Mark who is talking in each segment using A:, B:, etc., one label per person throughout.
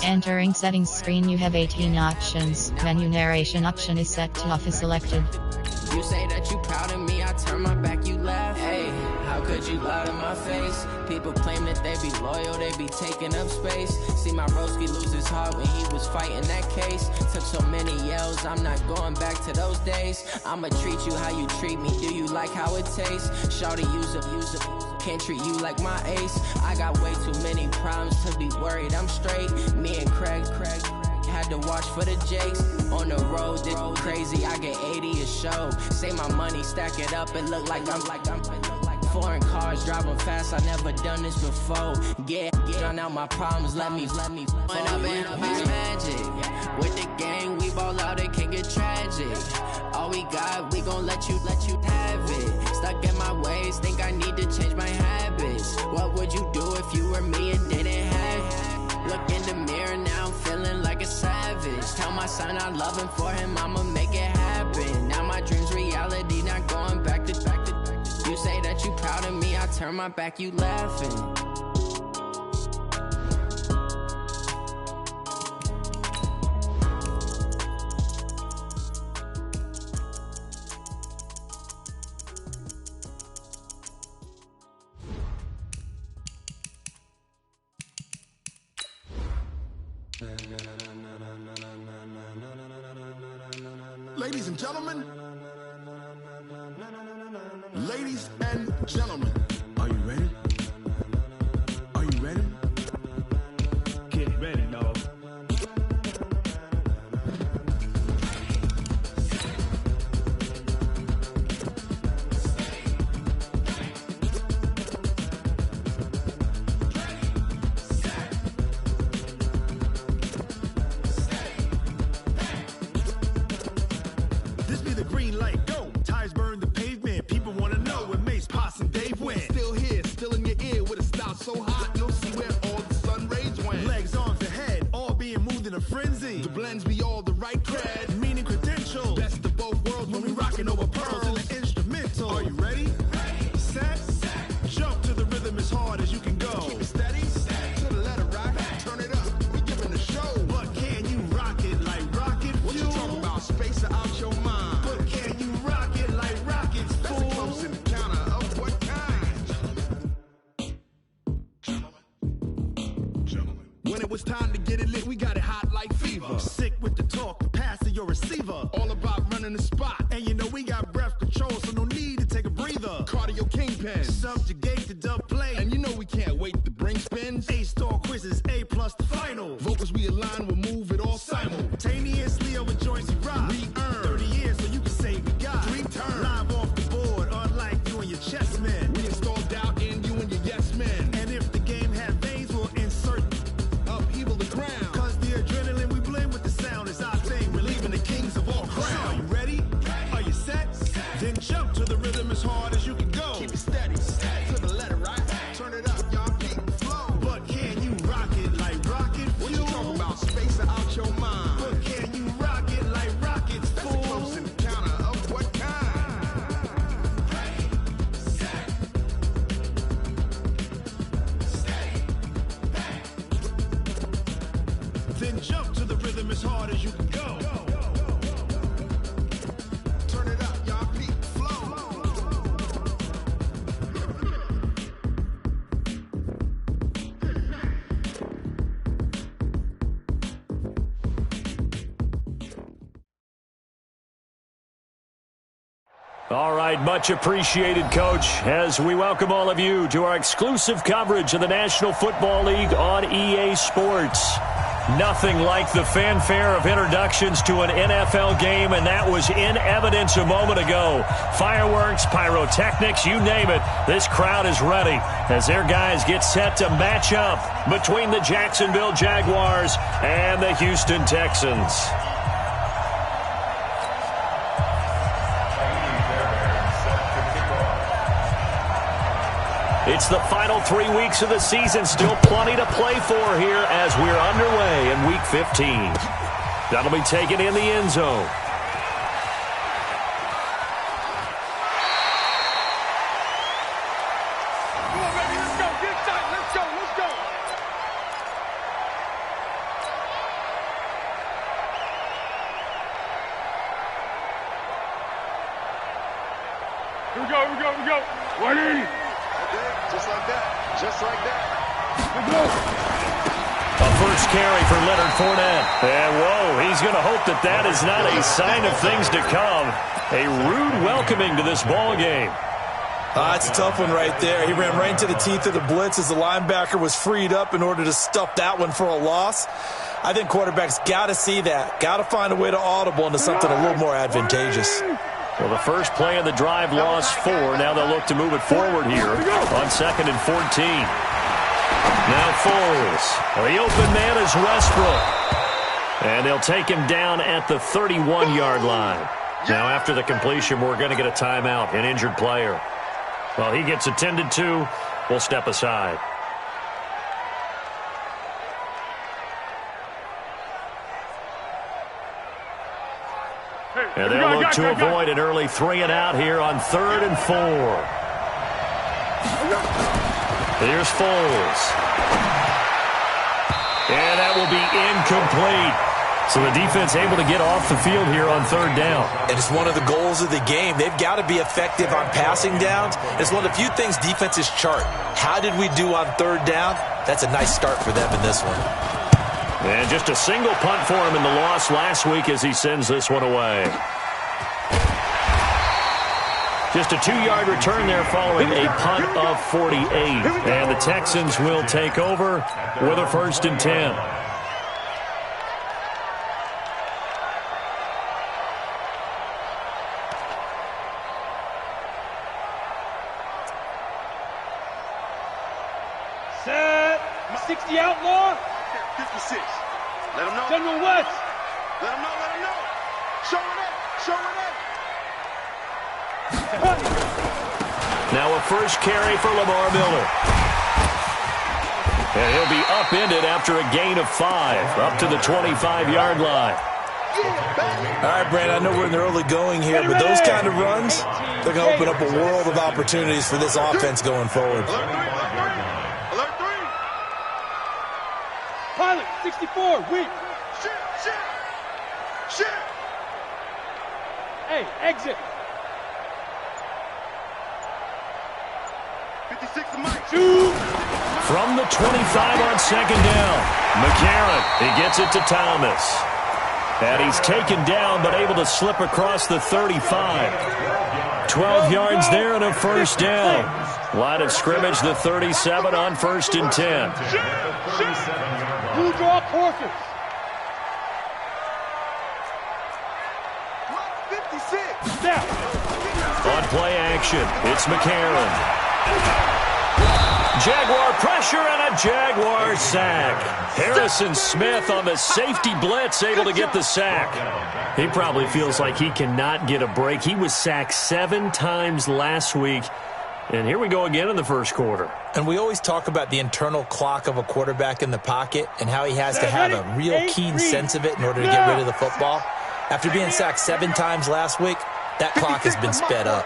A: Entering settings screen, you have 18 options. Menu narration option is set to off is selected.
B: You say that you proud of me, I turn my back, you laugh. Hey, how could you lie to my face? People claim that they be loyal, they be taking up space. See my broski lose his heart when he was fighting that case. Took so many yells, I'm not going back to those days. I'ma treat you how you treat me, do you like how it tastes? Shawty, use a, can't treat you like my ace. I got way too many problems to be worried, I'm straight. Me and Craig had to watch for the Jakes. On the road, this crazy, I get 80 a show. Say my money, stack it up, and look like I'm foreign cars, driving fast, I never done this before. Drown out my problems, let me point up and be magic. With the gang, we ball out, it can get tragic. All we got, we gon' let you have it. Stuck in my ways, think I need to change my habits. What would you do if you were me and didn't have it? Look in the mirror now, I'm feeling like a savage. Tell my son I love him, for him I'ma make it happen. Now my dream's reality, not going back to. You say that you proud of me, I turn my back, you laughing.
C: Ladies and gentlemen, ladies and gentlemen, are you ready? Are you ready? Get ready, dog. This be the green light, go. Tires burn the pavement. People wanna know where Mace, Pops, and Dave went. Still here, still in your ear with a style so hot, you'll see where all the sun rays went. Legs, arms, and head, all being moved in a frenzy. The blends be all the right cred, meaning credentials. Best of both worlds when we rockin' over pearls in the instrumental. Are you ready? Set, jump to the rhythm as hard as you can go. Keep it steady, to the letter rock, turn it up, we giving the show. But can you rock it like rocket fuel? What you talking about, space or out your mind? But can you rock it like rockets, fool? That's a close encounter of what kind? Gentlemen. When it was time to get it lit, we got it hot like fever. Sick with the talk, the pass to your receiver. All about running the spot. And you know we got breath control, so no need to take a breather. Cardio kingpin, subjugate the dub play. And you know we can't wait to bring spins. A-star quizzes, A+ the final. Vocals we align, we'll move it all simultaneously over joints we rock. We earn 30 years, so you can say we got 3 turns. Live off the board, unlike you and your chess men. We install doubt in you and your yes men. And if the game had veins, we'll insert upheaval the ground. Cause the adrenaline we blend with the sound is our thing. We're leaving the kings of all crowns. Are you ready? Are you set? Then jump to the rhythm as hard as you can go. Keep it steady, to the letter right. Turn it up, y'all keep the flow. But can you rock it like rocket fuel? What you talking about, space or out your mind? But can you rock it like rockets, fool? That's a close encounter of what kind? Then jump to the rhythm as hard as you can go. Turn it up, y'all keep the flow.
D: All right, much appreciated, Coach, as we welcome all of you to our exclusive coverage of the National Football League on EA Sports. Nothing like the fanfare of introductions to an NFL game, and that was in evidence a moment ago. Fireworks, pyrotechnics, you name it. This crowd is ready as their guys get set to match up between the Jacksonville Jaguars and the Houston Texans. It's the final 3 weeks of the season. Still plenty to play for here as we're underway in Week 15. That'll be taken in the end zone.
C: Just like that.
D: A first carry for Leonard Fournette. And whoa, he's going to hope that that is not a sign of things to come. A rude welcoming to this ball game.
E: It's a tough one right there. He ran right into the teeth of the blitz as the linebacker was freed up in order to stuff that one for a loss. I think quarterbacks got to see that. Got to find a way to audible into something a little more advantageous.
D: Well, the first play of the drive lost 4. Now they'll look to move it forward here on 2nd and 14. Now Foles. The open man is Westbrook. And they'll take him down at the 31-yard line. Now after the completion, we're going to get a timeout, an injured player. Well, he gets attended to. We'll step aside. And they'll look to avoid an early 3-and-out here on 3rd and 4. Here's Foles. And that will be incomplete. So the defense able to get off the field here on 3rd down.
E: And it's one of the goals of the game. They've got to be effective on passing downs. It's one of the few things defenses chart. How did we do on 3rd down? That's a nice start for them in this one.
D: And just a single punt for him in the loss last week as he sends this one away. Just a 2-yard return there following a punt of 48. And the Texans will take over with a 1st and 10.
F: Set. 60 outlaw.
C: 56. Let him know.
F: General West.
C: Let him know. Let him know. Show it up. Show it up.
D: Now a first carry for Lamar Miller. And he'll be upended after a gain of 5, up to the 25-yard line.
E: All right, Brandon, I know we're in the early going here, but those kind of runs, they're going to open up a world of opportunities for this offense going forward.
C: Alert 3.
F: Pilot, 64, weak.
C: Shit.
F: Hey, exit.
C: 56 to Mike.
F: Shoot.
D: From the 25 on 2nd down, McCarron, he gets it to Thomas. And he's taken down but able to slip across the 35. 12 yards there and a 1st down. Line of scrimmage, the 37 on 1st and 10.
F: Blue draw Porkers.
C: 56.
F: Now.
D: On play action, it's McCarron. Jaguar pressure and a Jaguar sack. Harrison Smith on the safety blitz, able to get the sack. He probably feels like he cannot get a break. He was sacked 7 times last week. And here we go again in the first quarter.
E: And we always talk about the internal clock of a quarterback in the pocket and how he has to have a real keen sense of it in order to get rid of the football. After being sacked 7 times last week, that clock has been sped up.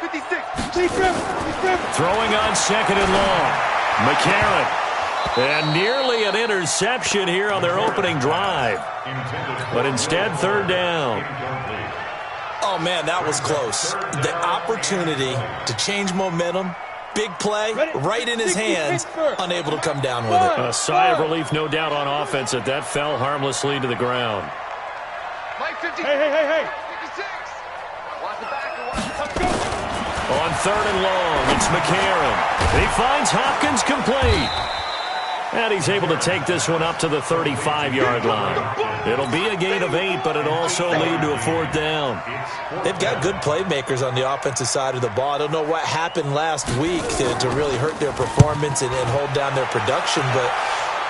D: Throwing on 2nd and long. McCarron. And nearly an interception here on their opening drive. But instead, 3rd down.
E: Oh, man, that was close. The opportunity to change momentum, big play, right in his hands, unable to come down with it.
D: A sigh of relief, no doubt, on offense that that fell harmlessly to the ground.
F: Hey.
C: 56. Watch the back. Let's go.
D: On 3rd and long, it's McCarron. He finds Hopkins complete. And he's able to take this one up to the 35-yard line. It'll be a gain of 8, but it also lead to a 4th down.
E: They've got good playmakers on the offensive side of the ball. I don't know what happened last week to really hurt their performance and hold down their production, but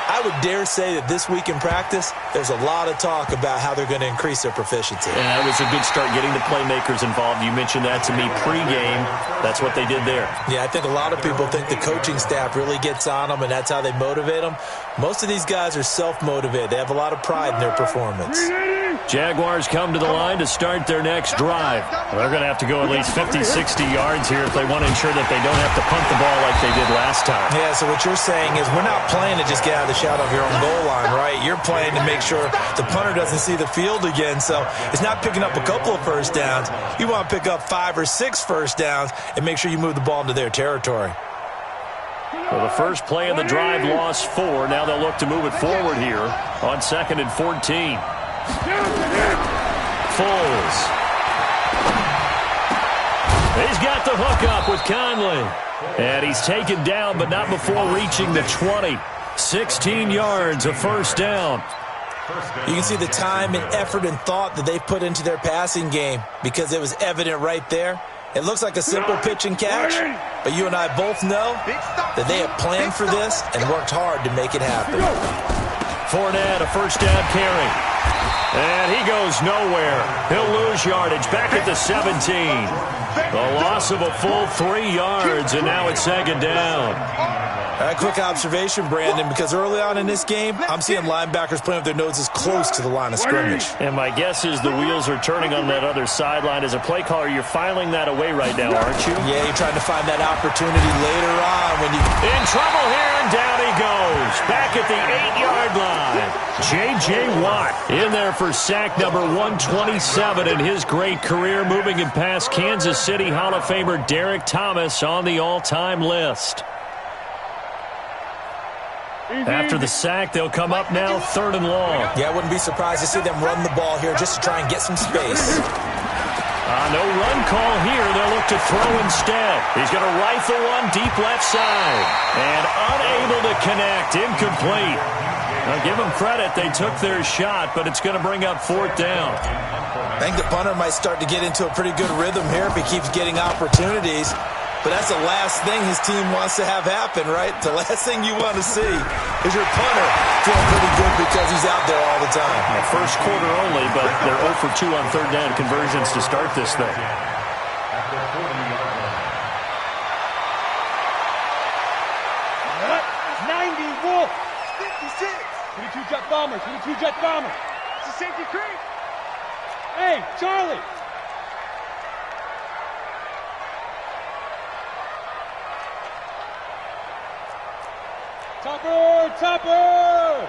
E: I would dare say that this week in practice, there's a lot of talk about how they're going to increase their proficiency.
D: And that was a good start getting the playmakers involved. You mentioned that to me pregame. That's what they did there.
E: Yeah, I think a lot of people think the coaching staff really gets on them, and that's how they motivate them. Most of these guys are self-motivated. They have a lot of pride in their performance.
D: Jaguars come to the line to start their next drive. They're going to have to go at least 50, 60 yards here if they want to ensure that they don't have to punt the ball like they did last time.
E: Yeah, so what you're saying is we're not playing to just get out of the shadow of your own goal line, right? You're playing to make sure the punter doesn't see the field again. So it's not picking up a couple of first downs. You want to pick up 5 or 6 first downs and make sure you move the ball into their territory.
D: Well, the first play of the drive lost 4. Now they'll look to move it forward here on 2nd and 14. Foles. He's got the hook up with Conley. And he's taken down, but not before reaching the 20. 16 yards, a first down.
E: You can see the time and effort and thought that they put into their passing game because it was evident right there. It looks like a simple pitch and catch, but you and I both know that they have planned for this and worked hard to make it happen.
D: Fournette, a first down carry. And he goes nowhere. He'll lose yardage back at the 17. The loss of a full 3 yards, and now it's 2nd down.
E: A quick observation, Brandon, because early on in this game, I'm seeing linebackers playing with their noses close to the line of scrimmage.
D: And my guess is the wheels are turning on that other sideline. As a play caller, you're filing that away right now, aren't you?
E: Yeah, you're trying to find that opportunity later on when you...
D: In trouble here, and down he goes. Back at the 8-yard line. J.J. Watt in there for sack number 127 in his great career, moving him past Kansas City Hall of Famer Derek Thomas on the all-time list. After the sack, they'll come up now 3rd and long.
E: Yeah, I wouldn't be surprised to see them run the ball here just to try and get some space.
D: No run call here. They'll look to throw instead. He's going to rifle one deep left side. And unable to connect. Incomplete. Now, give them credit. They took their shot, but it's going to bring up 4th down.
E: I think the punter might start to get into a pretty good rhythm here if he keeps getting opportunities. But that's the last thing his team wants to have happen, right? The last thing you want to see is your punter feeling pretty good because he's out there all the time.
D: Well, first quarter only, but they're 0 for 2 on 3rd down conversions to start this thing.
F: What? 90 Wolf. 56. 22 jet bomber. 22 jet bomber. It's a safety creep. Hey, Charlie. Topper!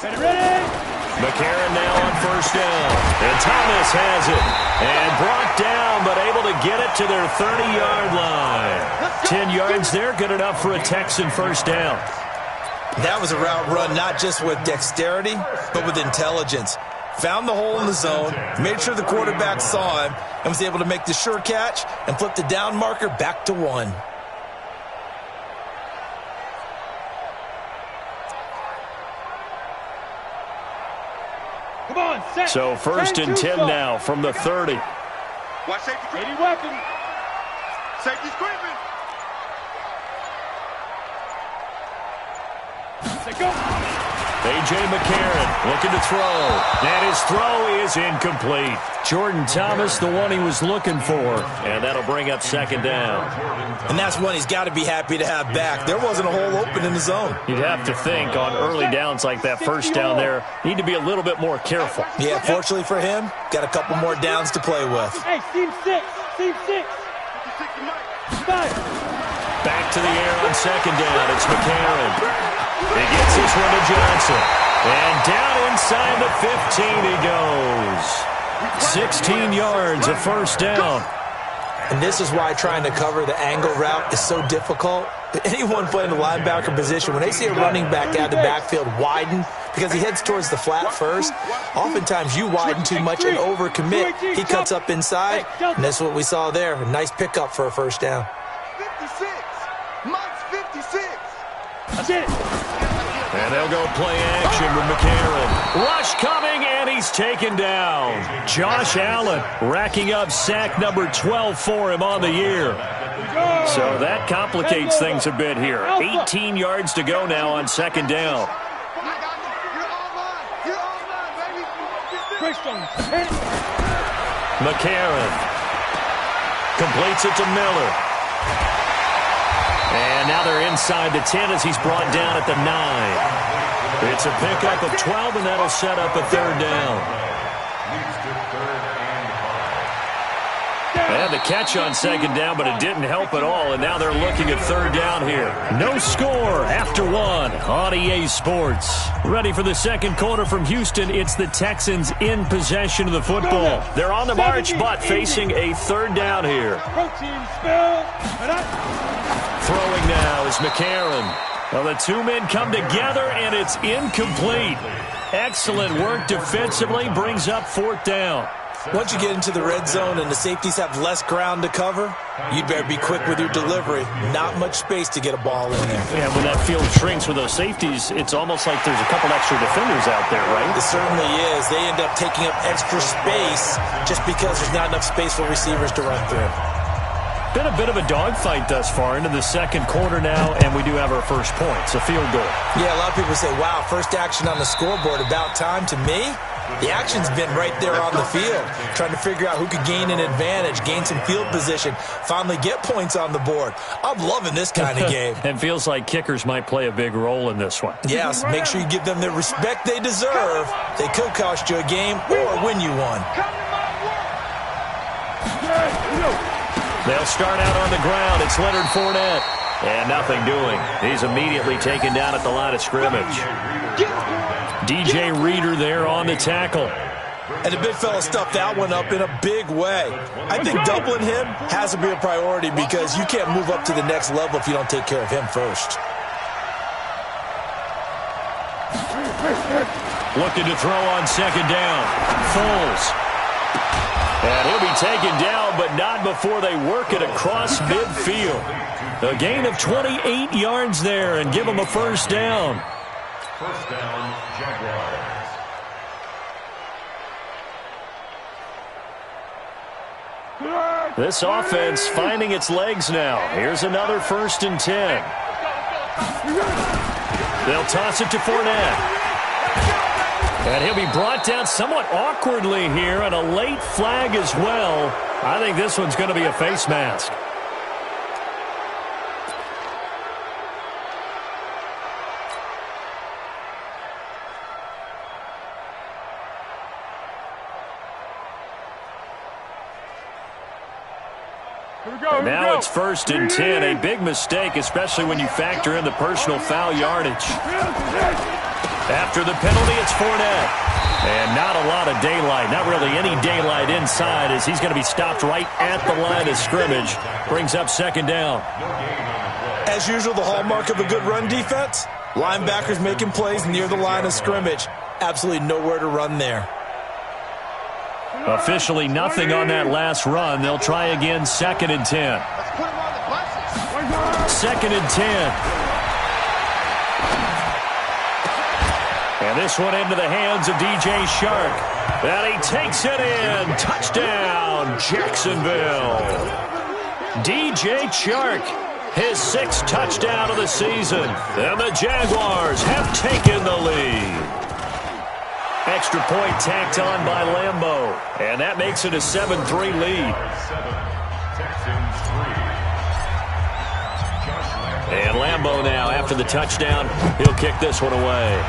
F: Ready?
D: McCarron now on 1st down. And Thomas has it. And brought down, but able to get it to their 30-yard line. 10 yards there, good enough for a Texan 1st down.
E: That was a route run not just with dexterity, but with intelligence. Found the hole in the zone, made sure the quarterback saw him, and was able to make the sure catch and flip the down marker back to 1.
F: Come on, set.
D: So 1st and 10 now from the 30.
F: Watch safety creeping. Weapon. Safety's creeping. Set go.
D: A.J. McCarron looking to throw. And his throw is incomplete. Jordan Thomas, the one he was looking for. And that'll bring up 2nd down.
E: And that's one he's got to be happy to have back. There wasn't a hole open in the zone.
D: You'd have to think on early downs like that 1st down there, need to be a little bit more careful.
E: Yeah, fortunately for him, got a couple more downs to play with.
F: Hey, team 6. Team 6. Five.
D: Back to the air on 2nd down. It's McCarron. He gets this one to Johnson. And down inside the 15 he goes. 16 yards, a 1st down.
E: And this is why trying to cover the angle route is so difficult. Anyone playing the linebacker position, when they see a running back out of the backfield widen because he heads towards the flat first, oftentimes you widen too much and overcommit. He cuts up inside, and that's what we saw there. A nice pickup for a 1st down.
C: 56. Mike's 56.
F: That's it.
D: And they'll go play action with McCarron. Rush coming, and he's taken down. Josh Allen racking up sack number 12 for him on the year. So that complicates things a bit here. 18 yards to go now on 2nd down. McCarron completes it to Miller. And now they're inside the 10 as he's brought down at the 9. It's a pickup of 12, and that'll set up a 3rd down. They had the catch on 2nd down, but it didn't help at all, and now they're looking at 3rd down here. No score after 1 on EA Sports. Ready for the 2nd quarter from Houston. It's the Texans in possession of the football. They're on the march, but facing a 3rd down here.
F: Protein spill. And up.
D: Throwing now is McCarron. Well, the two men come together, and it's incomplete. Excellent work defensively, brings up 4th down.
E: Once you get into the red zone and the safeties have less ground to cover, you'd better be quick with your delivery. Not much space to get a ball in there.
D: Yeah, when that field shrinks with those safeties, it's almost like there's a couple extra defenders out there, right?
E: It certainly is. They end up taking up extra space just because there's not enough space for receivers to run through.
D: Been a bit of a dogfight thus far into the second quarter now, and we do have our first point. It's a field goal.
E: Yeah, a lot of people say, wow, first action on the scoreboard, about time. To me, the action's been right there on the field, trying to figure out who could gain an advantage, gain some field position, finally get points on the board. I'm loving this kind of game.
D: It feels like kickers might play a big role in this one.
E: Yes, make sure you give them the respect they deserve. They could cost you a game or win you one.
D: They'll start out on the ground. It's Leonard Fournette. And nothing doing. He's immediately taken down at the line of scrimmage. DJ Reader there on the tackle.
E: And the big fella stuffed that one up in a big way. I think doubling him has to be a priority because you can't move up to the next level if you don't take care of him first.
D: Looking to throw on second down. Foles. And he'll be taken down, but not before they work it across midfield. A gain of 28 yards there and give them a first down.
C: First down, Jaguars.
D: This offense finding its legs now. Here's another 1st and 10. They'll toss it to Fournette. And he'll be brought down somewhat awkwardly here, and a late flag as well. I think this one's going to be a face mask. Now it's 1st and 10. A big mistake, especially when you factor in the personal foul yardage. After the penalty, it's Fournette. And not a lot of daylight, not really any daylight inside, as he's going to be stopped right at the line of scrimmage. Brings up second down.
E: As usual, the hallmark of a good run defense, linebackers making plays near the line of scrimmage. Absolutely nowhere to run there.
D: Officially nothing on that last run. They'll try again, 2nd and 10. 2nd and 10. And this one into the hands of DJ Shark. And he takes it in. Touchdown, Jacksonville. DJ Shark, his 6th touchdown of the season. And the Jaguars have taken the lead. Extra point tacked on by Lambeau. And that makes it a 7-3 lead. And Lambeau now, after the touchdown, he'll kick this one away.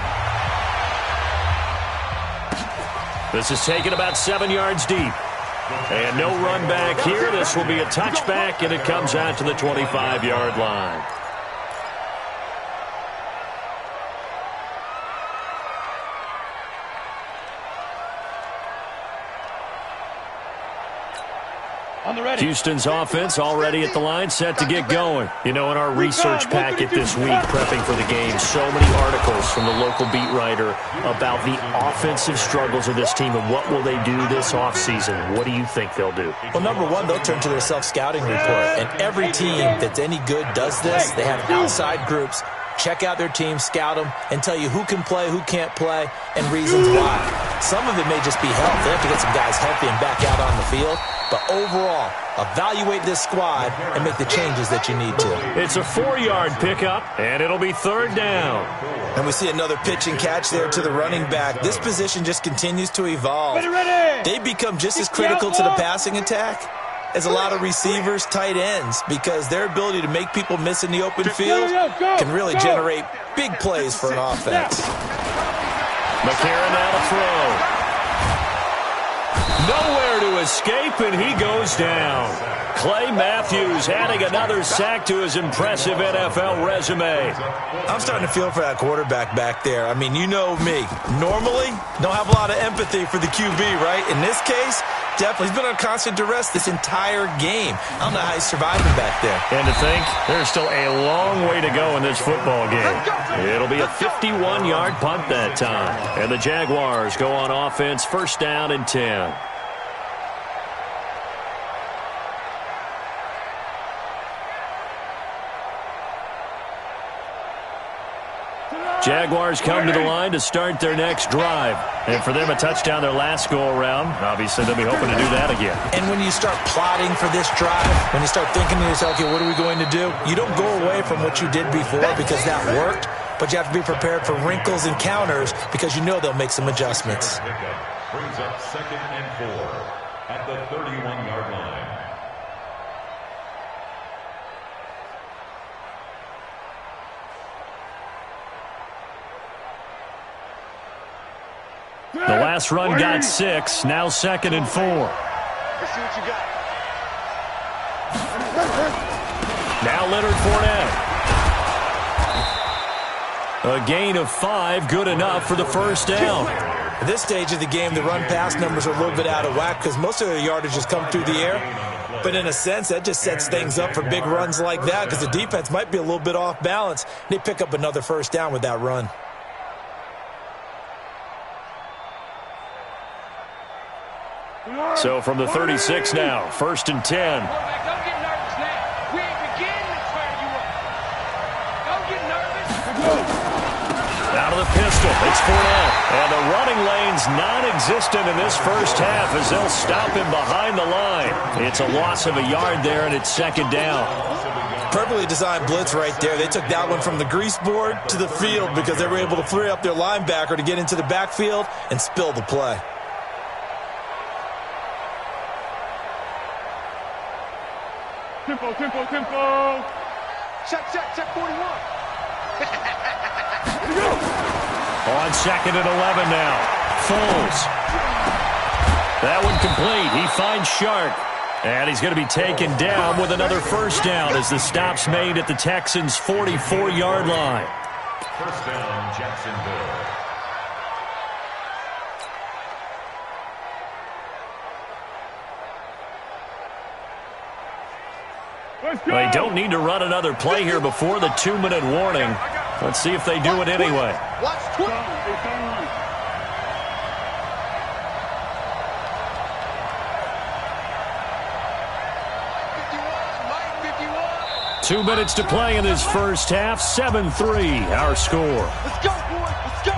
D: This is taken about 7 yards deep. And no run back here. This will be a touchback, and it comes out to the 25-yard line. Houston's offense already at the line, set to get going. You know, in our research packet this week, prepping for the game, so many articles from the local beat writer about the offensive struggles of this team and what will they do this offseason. What do you think they'll do?
E: Well, number one, they'll turn to their self-scouting report. And every team that's any good does this. They have outside groups. Check out their team, scout them, and tell you who can play, who can't play, and reasons why. Some of it may just be health. They have to get some guys healthy and back out on the field. But overall, evaluate this squad and make the changes that you need to.
D: It's a 4-yard pickup, and it'll be 3rd down.
E: And we see another pitch and catch there to the running back. This position just continues to evolve. They become just as critical to the passing attack as a lot of receivers, tight ends, because their ability to make people miss in the open field can really generate big plays for an offense.
D: McCarron now to throw. Nowhere to escape, and he goes down. Clay Matthews adding another sack to his impressive NFL resume.
E: I'm starting to feel for that quarterback back there. I mean, you know me. Normally, don't have a lot of empathy for the QB, right? In this case, Definitely. He's been on constant duress this entire game. I don't know how he's surviving back there.
D: And to think, there's still a long way to go in this football game. It'll be a 51-yard punt that time. And the Jaguars go on offense, first down and 10. Jaguars come to the line to start their next drive. And for them, a touchdown their last go-around. Obviously, they'll be hoping to do that again.
E: And when you start plotting for this drive, when you start thinking to yourself, okay, what are we going to do? You don't go away from what you did before because that worked, but you have to be prepared for wrinkles and counters because you know they'll make some adjustments.
G: Brings up 2nd and 4 at the 31-yard line.
D: The last run got 6. Now 2nd and 4.
F: Let's see what you got.
D: Now Leonard Fournette. A gain of 5, good enough for the first down.
E: At this stage of the game, the run-pass numbers are a little bit out of whack because most of their yardage has come through the air. But in a sense, that just sets things up for big runs like that because the defense might be a little bit off balance. They pick up another first down with that run.
D: So from the 36 now, 1st and 10.
F: Don't get nervous now. We ain't beginning to fire you up. Don't get nervous.
D: Out of the pistol, it's Fournette. And the running lane's non-existent in this first half as they'll stop him behind the line. It's a loss of a yard there, and it's 2nd down.
E: Perfectly designed blitz right there. They took that one from the grease board to the field because they were able to free up their linebacker to get into the backfield and spill the play.
F: Tempo, tempo, tempo. Check 41.
D: On 2nd and 11 now. Foles. That one complete. He finds Shark. And he's going to be taken down with another first down as the stop's made at the Texans' 44-yard line.
G: First down, Jacksonville.
D: They don't need to run another play here before the 2-minute warning. Let's see if they do it anyway.
F: Watch 20.
D: Two minutes to play in this first half. 7-3, our score.
F: Let's go, boys. Let's go.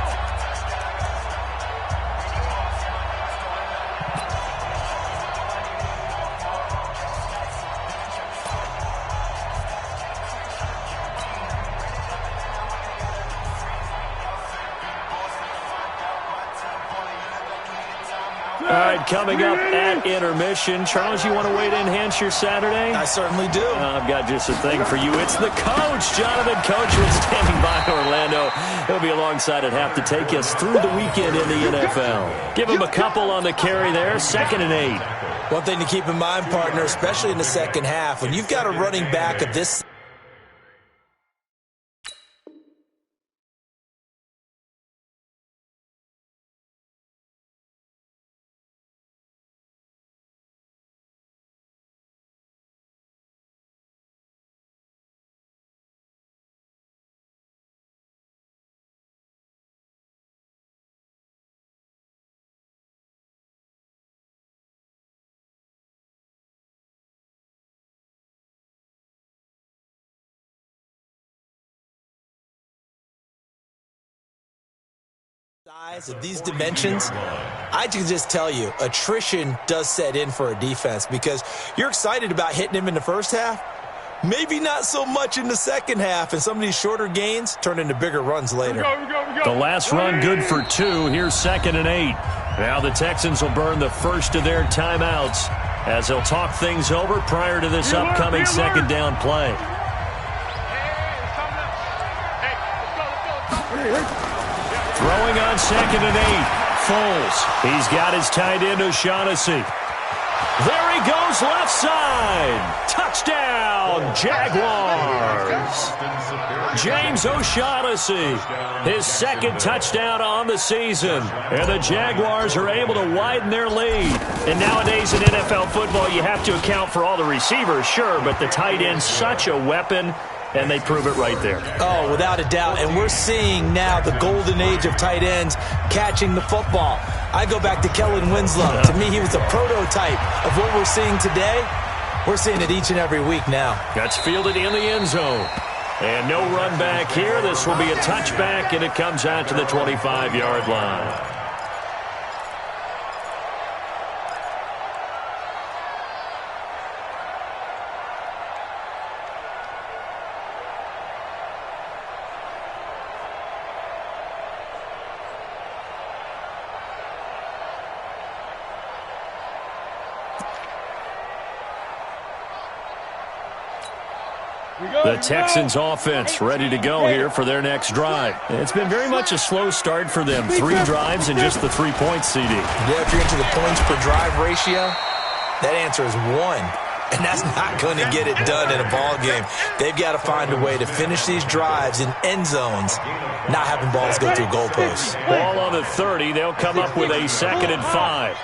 D: All right, coming up at intermission. Charles, you want to wait to enhance your Saturday?
E: I certainly do.
D: I've got just a thing for you. It's the coach, Jonathan Coachman, standing by Orlando. He'll be alongside at half to take us through the weekend in the NFL. Give him a couple on the carry there, 2nd and 8.
E: One thing to keep in mind, partner, especially in the second half, when you've got a running back of this size of these dimensions, I can just tell you, attrition does set in for a defense because you're excited about hitting him in the first half, maybe not so much in the second half, and some of these shorter gains turn into bigger runs later.
D: The last run good for 2. Here's 2nd and 8. Now the Texans will burn the first of their timeouts as they'll talk things over prior to this upcoming second down play. Throwing on 2nd and 8. Foles. He's got his tight end O'Shaughnessy. There he goes, left side. Touchdown, Jaguars. James O'Shaughnessy, his second touchdown on the season. And the Jaguars are able to widen their lead. And nowadays in NFL football, you have to account for all the receivers, sure, but the tight end's such a weapon, and they prove it right there.
E: Oh, without a doubt. And we're seeing now the golden age of tight ends catching the football. I go back to Kellen Winslow. To me, he was a prototype of what we're seeing today. We're seeing it each and every week now.
D: That's fielded in the end zone. And no run back here. This will be a touchback, and it comes out to the 25-yard line. The Texans offense ready to go here for their next drive. It's been very much a slow start for them. 3 drives and just the 3 points, CD.
E: Yeah, if you're into the points per drive ratio, that answer is 1. And that's not going to get it done in a ball game. They've got to find a way to finish these drives in end zones, not having balls go through goalposts.
D: Ball on the 30. They'll come up with a 2nd and 5.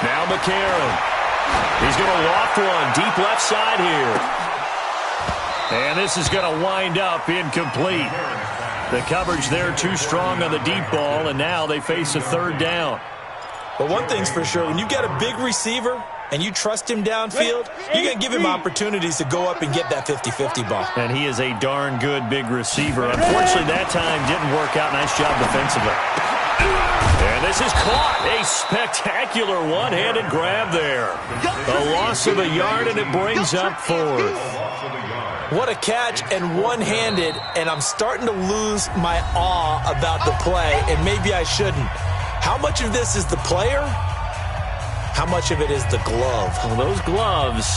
D: Now McCarron. He's going to loft one deep left side here. And this is going to wind up incomplete. The coverage there too strong on the deep ball, and now they face a 3rd down.
E: But one thing's for sure, when you've got a big receiver and you trust him downfield, you're going to give him opportunities to go up and get that 50-50 ball.
D: And he is a darn good big receiver. Unfortunately, that time didn't work out. Nice job defensively. And this is caught. A spectacular one-handed grab there. A loss of a yard, and it brings up 4th.
E: What a catch, and one-handed, and I'm starting to lose my awe about the play, and maybe I shouldn't. How much of this is the player? How much of it is the glove?
D: Well, those gloves,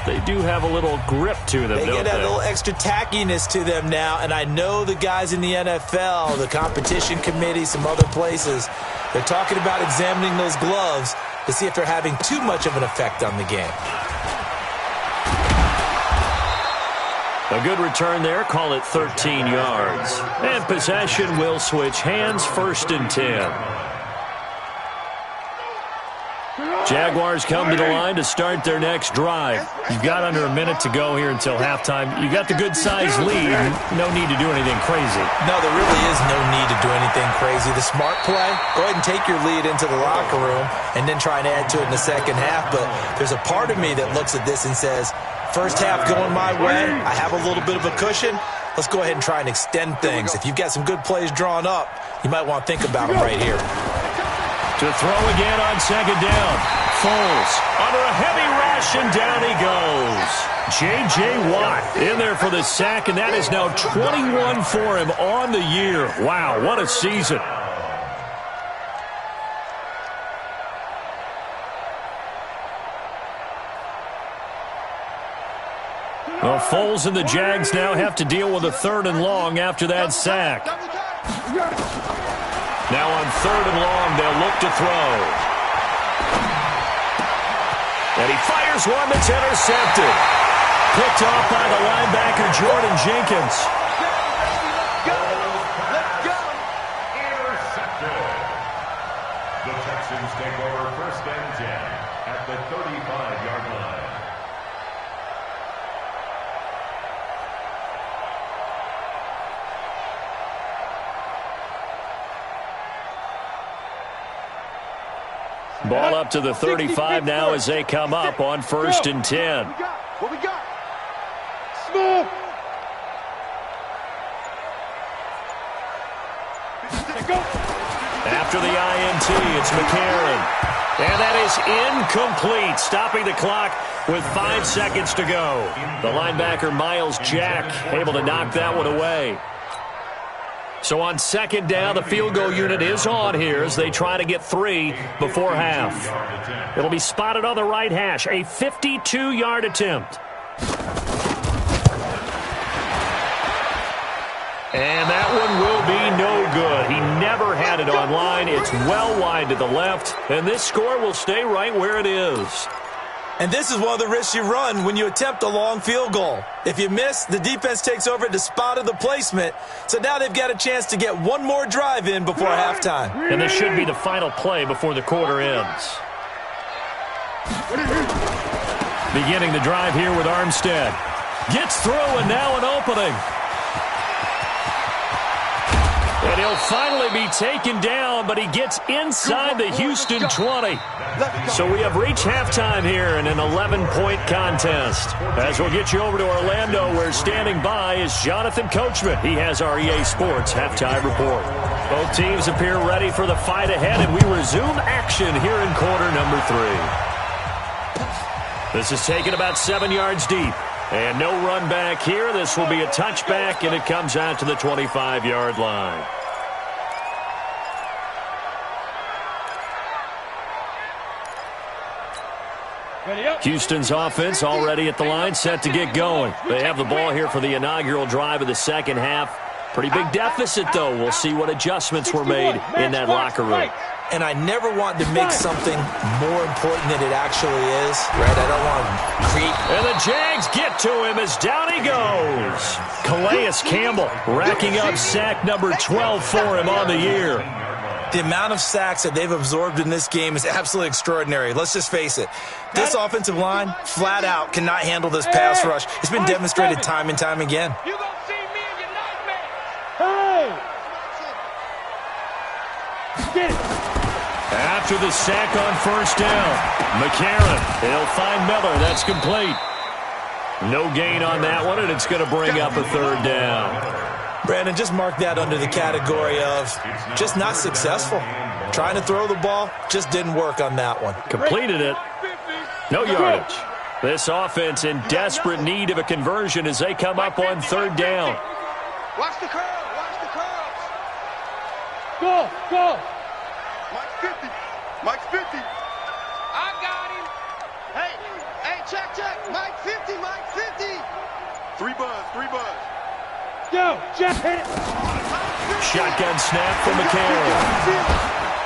D: they do have a little grip to them,
E: They
D: don't
E: get
D: they?
E: a little extra tackiness to them now, and I know the guys in the NFL, the competition committee, some other places, they're talking about examining those gloves to see if they're having too much of an effect on the game.
D: A good return there. Call it 13 yards. And possession will switch hands. 1st and 10. Jaguars come to the line to start their next drive. You've got under a minute to go here until halftime. You've got the good-sized lead. No need to do anything crazy.
E: No, there really is no need to do anything crazy. The smart play, go ahead and take your lead into the locker room and then try and add to it in the second half. But there's a part of me that looks at this and says, first half going my way, I have a little bit of a cushion. Let's go ahead and try and extend things. If you've got some good plays drawn up, you might want to think about them right here.
D: To throw again on 2nd down. Foles under a heavy rush, and down he goes. J.J. Watt in there for the sack, and that is now 21 for him on the year. Wow, what a season. Well, Foles and the Jags now have to deal with a 3rd and long after that sack. Now on 3rd and long, they'll look to throw. And he fires one that's intercepted. Picked off by the linebacker, Jordan Jenkins.
G: Intercepted. The Texans take over 1st and 10 at the 35-yard line.
D: Ball up to the 35 now as they come up on 1st and 10.
F: What we got? Smooth.
D: After the INT, it's McCarron. And that is incomplete, stopping the clock with 5 seconds to go. The linebacker, Miles Jack, able to knock that one away. So on 2nd down, the field goal unit is on here as they try to get 3 before half. It'll be spotted on the right hash, a 52-yard attempt. And that one will be no good. He never had it on line. It's well wide to the left, and this score will stay right where it is.
E: And this is one of the risks you run when you attempt a long field goal. If you miss, the defense takes over at the spot of the placement. So now they've got a chance to get one more drive in before halftime.
D: And this should be the final play before the quarter ends. Beginning the drive here with Armstead. Gets through, and now an opening. And he'll finally be taken down, but he gets inside the Houston 20. So we have reached halftime here in an 11-point contest. As we'll get you over to Orlando, where standing by is Jonathan Coachman. He has our EA Sports halftime report. Both teams appear ready for the fight ahead, and we resume action here in quarter number 3. This is taken about 7 yards deep. And no run back here. This will be a touchback, and it comes out to the 25-yard line. Houston's offense already at the line, set to get going. They have the ball here for the inaugural drive of the second half. Pretty big deficit, though. We'll see what adjustments were made in that locker room.
E: And I never want to make something more important than it actually is, right? I don't want to create.
D: And the Jags get to him as down he goes. Calais Campbell racking up sack number 12 for him on the year.
E: The amount of sacks that they've absorbed in this game is absolutely extraordinary. Let's just face it. This offensive line, flat out, cannot handle this pass rush. It's been demonstrated time and time again.
F: You gonna see me in your nightmare. Hey! Get it.
D: After the sack on first down, McCarron, he'll find Miller. That's complete. No gain on that one, and it's going to bring up a third down.
E: Brandon, just mark that under the category of just not successful. Trying to throw the ball, just didn't work on that one.
D: Completed it. No yardage. This offense in desperate need of a conversion as they come up on third down.
F: Watch the curl. Watch the curls. Go. Go. Mike's 50. Mike's 50. I got him. Hey, check. Mike 50, Mike 50. 3 buzz. Go, Jeff, hit it.
D: Shotgun snap from McCarron.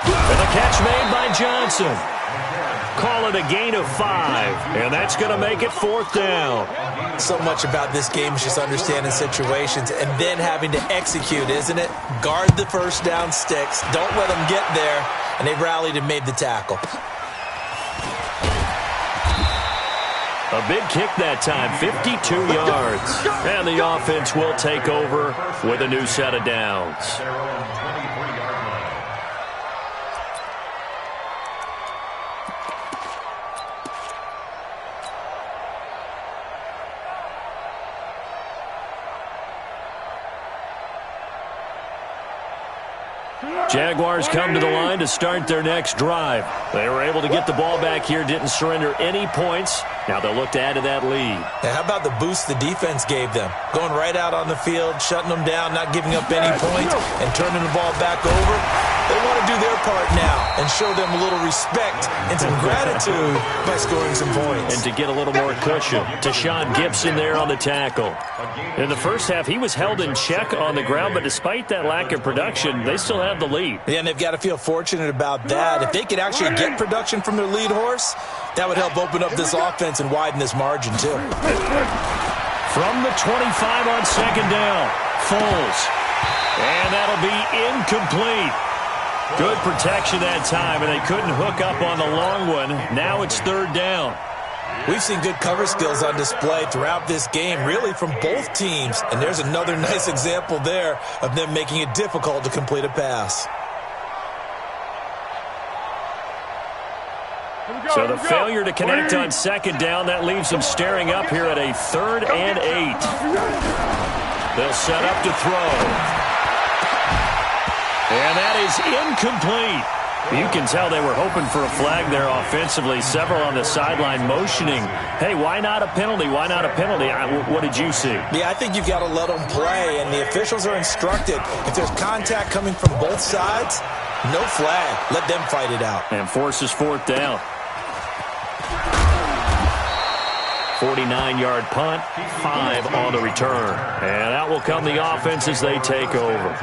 D: And the catch made by Johnson. Call it a gain of 5, and that's going to make it fourth down.
E: So much about this game is just understanding situations and then having to execute, isn't it? Guard the first down sticks. Don't let them get there. And they rallied and made the tackle.
D: A big kick that time, 52 yards. And the offense will take over with a new set of downs. Jaguars come to the line to start their next drive. They were able to get the ball back here, didn't surrender any points. Now they'll look to add to that lead.
E: Now, how about the boost the defense gave them? Going right out on the field, shutting them down, not giving up any points, and turning the ball back over. They want to do their part now and show them a little respect and some gratitude by scoring some points.
D: And to get a little more cushion, Tashawn Gibson there on the tackle. In the first half, he was held in check on the ground, but despite that lack of production, they still have the lead.
E: Yeah, and they've got to feel fortunate about that. If they could actually get production from their lead horse, that would help open up this offense and widen this margin, too.
D: From the 25 on second down, Foles. And that'll be incomplete. Good protection that time, and they couldn't hook up on the long one. Now it's third down.
E: We've seen good cover skills on display throughout this game, really from both teams. And there's another nice example there of them making it difficult to complete a pass.
D: So the failure to connect on second down, that leaves them staring up here at a 3rd and 8. They'll set up to throw. And that is incomplete. You can tell they were hoping for a flag there offensively. Several on the sideline motioning, hey, why not a penalty? Why not a penalty? What did you see?
E: Yeah, I think you've got to let them play, and the officials are instructed. If there's contact coming from both sides, no flag. Let them fight it out.
D: And forces fourth down. 49-yard punt, 5 on the return. And out will come the offense as they take over.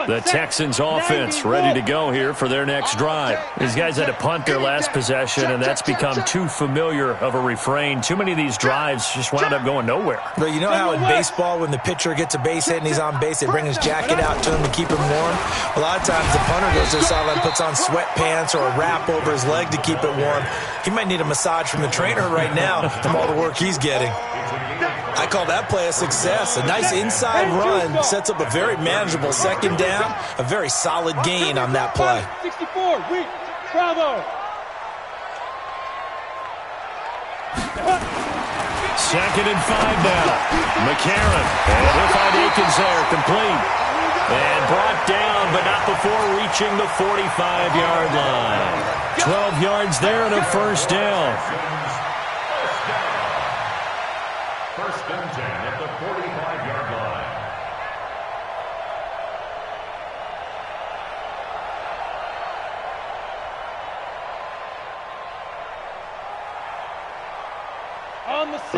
D: The Texans offense ready to go here for their next drive. These guys had to punt their last possession, and that's become too familiar of a refrain. Too many of these drives just wound up going nowhere.
E: But you know how in baseball, when the pitcher gets a base hit and he's on base, they bring his jacket out to him to keep him warm? A lot of times the punter goes to the sideline, puts on sweatpants or a wrap over his leg to keep it warm. He might need a massage from the trainer right now from all the work he's getting. I call that play a success. A nice inside run sets up a very manageable second down, a very solid gain on that play.
H: 64, weak, bravo.
D: Second and 5 now. McCarron, and he'll find Akins there, complete. And brought down, but not before reaching the 45-yard line. 12 yards there and a first down.
G: First and 10 at the 45-yard line.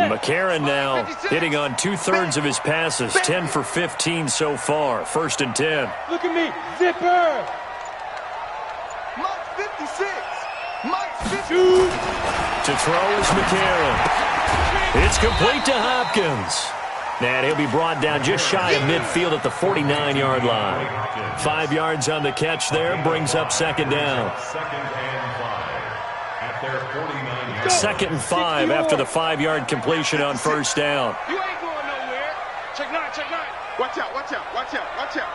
D: McCarron now hitting on 2/3 of his passes, 10 for 15 so far. First and 10.
H: Look at me, zipper.
F: Mike 56. Mike 50.
D: To throw is McCarron. It's complete to Hopkins. And he'll be brought down just shy of midfield at the 49-yard line. 5 yards on the catch there, brings up second down.
G: Second and 5 at their 49-yard.
D: Second and 5 after the 5-yard completion on first down.
F: You ain't going nowhere. Check 9, check 9. Watch out, watch out, watch out, watch out.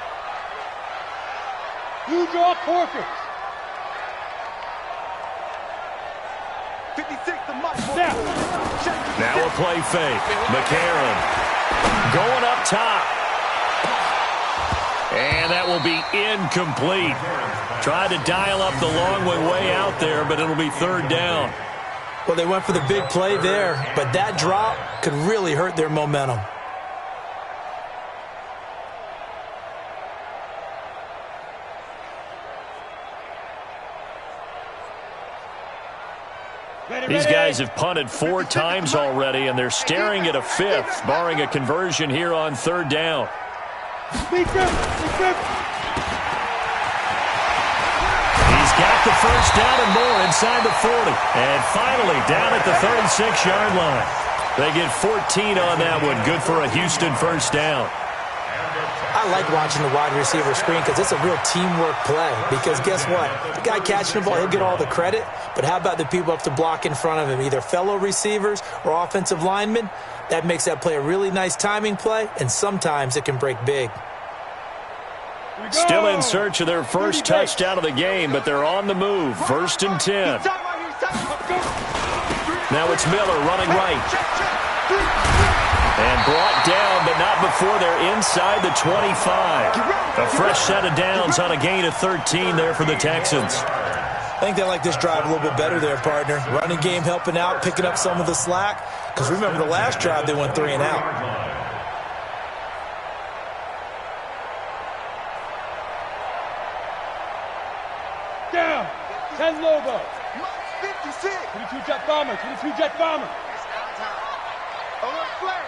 H: You draw Porkers.
F: 56 to Mike.
D: Now a play fake. McCarron going up top. And that will be incomplete. Tried to dial up the long way out there, but it'll be third down.
E: Well, they went for the big play there, but that drop could really hurt their momentum.
D: These guys have punted 4 times already, and they're staring at a 5th, barring a conversion here on third down. He's got the first down and more inside the 40. And finally down at the 36-yard line. They get 14 on that one. Good for a Houston first down.
E: I like watching the wide receiver screen because it's a real teamwork play. Because guess what? The guy catching the ball, he'll get all the credit. But how about the people up to block in front of him, either fellow receivers or offensive linemen? That makes that play a really nice timing play, and sometimes it can break big.
D: Still in search of their first touchdown of the game, but they're on the move. First and 10. Now it's Miller running right. And brought down, but not before they're inside the 25. A fresh set of downs on a gain of 13 there for the Texans.
E: I think they like this drive a little bit better there, partner. Running game helping out, picking up some of the slack. Because remember the last drive, they went 3 and out.
H: Down. 10 Lobo.
F: 56.
H: 22 jet bomber. 22 jet bomber.
F: Alert flare,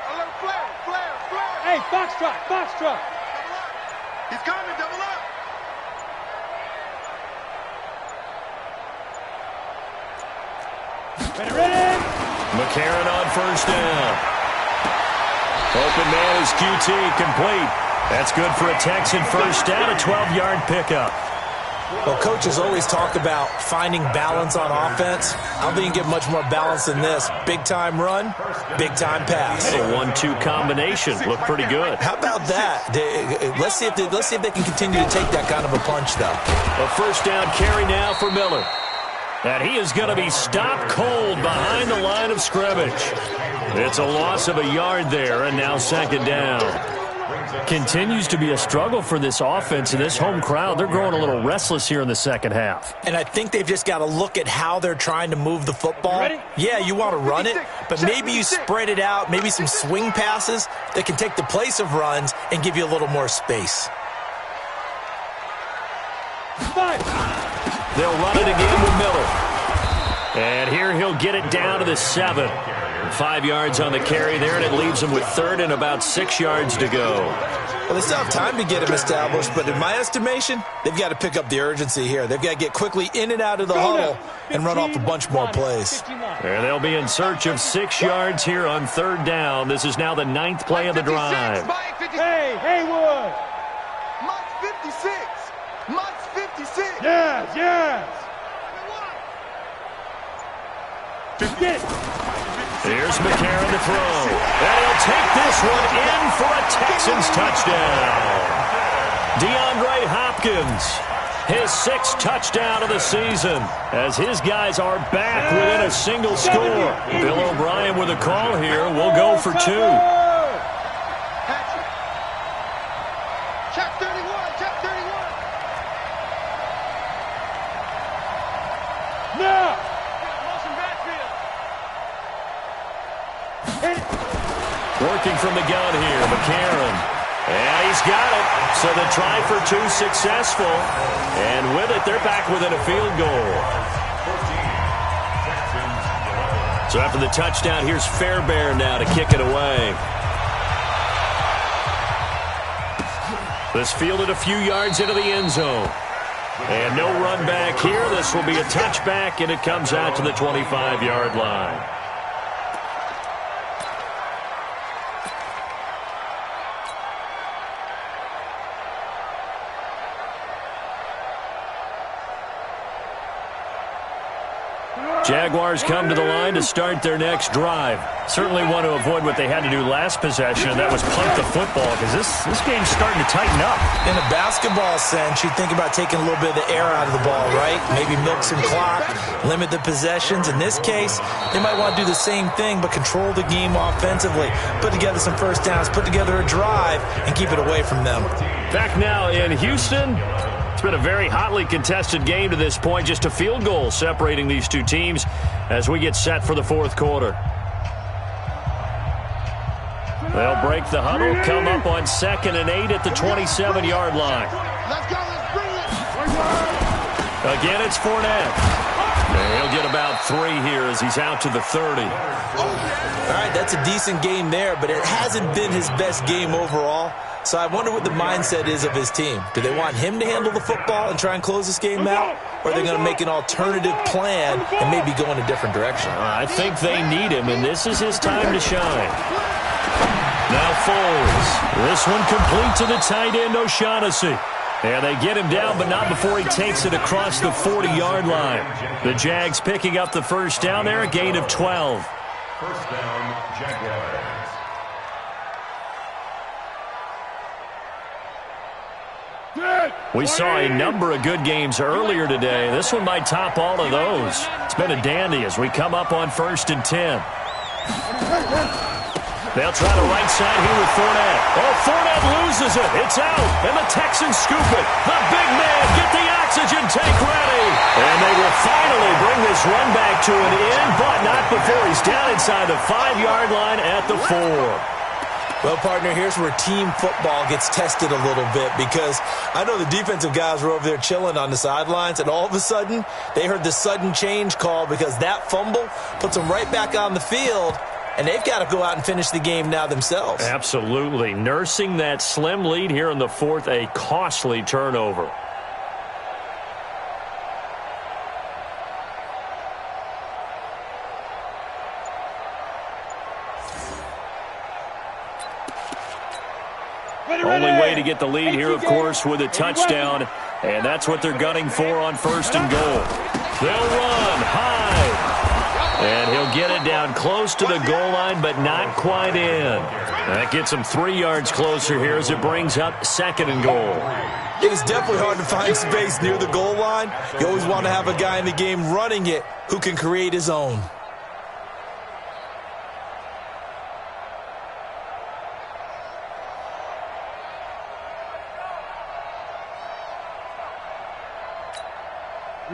F: flare.
H: Hey, Foxtrot.
F: He's coming, double up.
H: Ready.
D: McCarron on first down. Open man is QT, complete. That's good for a Texan first down, a 12-yard pickup.
E: Well, coaches always talk about finding balance on offense. I don't think you get much more balance than this. Big-time run, big-time pass.
D: A 1-2 combination. Look pretty good.
E: How about that? Let's see if they can continue to take that kind of a punch, though.
D: A first down carry now for Miller. And he is going to be stopped cold behind the line of scrimmage. It's a loss of a yard there, and now second down. Continues to be a struggle for this offense and this home crowd. They're growing a little restless here in the second half.
E: And I think they've just got to look at how they're trying to move the football. Yeah, you want to run it, but maybe you spread it out, maybe some swing passes that can take the place of runs and give you a little more space.
D: They'll run it again with Miller. And here he'll get it down to the 7. 5 yards on the carry there, and it leaves them with third and about 6 yards to go.
E: Well, they still have time to get him established, but in my estimation, they've got to pick up the urgency here. They've got to get quickly in and out of the huddle and run off a bunch more plays.
D: And they'll be in search of 6 yards here on third down. This is now the 9th play of the drive.
H: Hey, Haywood!
F: Mike's 56! Mike's 56!
H: Yes, yes!
D: Here's McCarron to throw. And he'll take this one in for a Texans touchdown. DeAndre Hopkins, his 6th touchdown of the season, as his guys are back within a single score. Bill O'Brien with a call here. We'll go for 2.
F: Check 31, check 31.
H: Now!
D: Working from the gun here, McCarron. And he's got it. So the try for 2 successful. And with it, they're back within a field goal. So after the touchdown, here's Fairbairn now to kick it away. This fielded a few yards into the end zone. And no run back here. This will be a touchback, and it comes out to the 25-yard line. Jaguars come to the line to start their next drive. Certainly want to avoid what they had to do last possession, and that was punt the football, because this game's starting to tighten up.
E: In a basketball sense, you think about taking a little bit of the air out of the ball, right? Maybe milk some clock, limit the possessions. In this case, they might want to do the same thing, but control the game offensively. Put together some first downs, put together a drive, and keep it away from them.
D: Back now in Houston. It's been a very hotly contested game to this point. Just a field goal separating these two teams as we get set for the fourth quarter. They'll break the huddle, come up on 2nd and 8 at the 27-yard line.
F: Let's go, let's bring it.
D: Again, it's Fournette. And he'll get about 3 here as he's out to the 30.
E: All right, that's a decent game there, but it hasn't been his best game overall. So I wonder what the mindset is of his team. Do they want him to handle the football and try and close this game out? Or are they going to make an alternative plan and maybe go in a different direction?
D: I think they need him, and this is his time to shine. Now Foles. This one complete to the tight end, O'Shaughnessy. And they get him down, but not before he takes it across the 40-yard line. The Jags picking up the first down there, a gain of 12.
G: First down, Jaguars.
D: We saw a number of good games earlier today. This one might top all of those. It's been a dandy as we come up on 1st and 10. They'll try the right side here with Fournette. Oh, Fournette loses it. It's out, and the Texans scoop it. The big man, get the oxygen tank ready. And they will finally bring this run back to an end, but not before he's down inside the 5-yard line at the 4.
E: Well, partner, here's where team football gets tested a little bit, because I know the defensive guys were over there chilling on the sidelines, and all of a sudden, they heard the sudden change call because that fumble puts them right back on the field, and they've got to go out and finish the game now themselves.
D: Absolutely. Nursing that slim lead here in the 4th, a costly turnover. Only way to get the lead here, of course, with a touchdown, and that's what they're gunning for on 1st and goal. They'll run high, and he'll get it down close to the goal line, but not quite in. That gets him 3 yards closer here as it brings up 2nd and goal.
E: It is definitely hard to find space near the goal line. You always want to have a guy in the game running it who can create his own.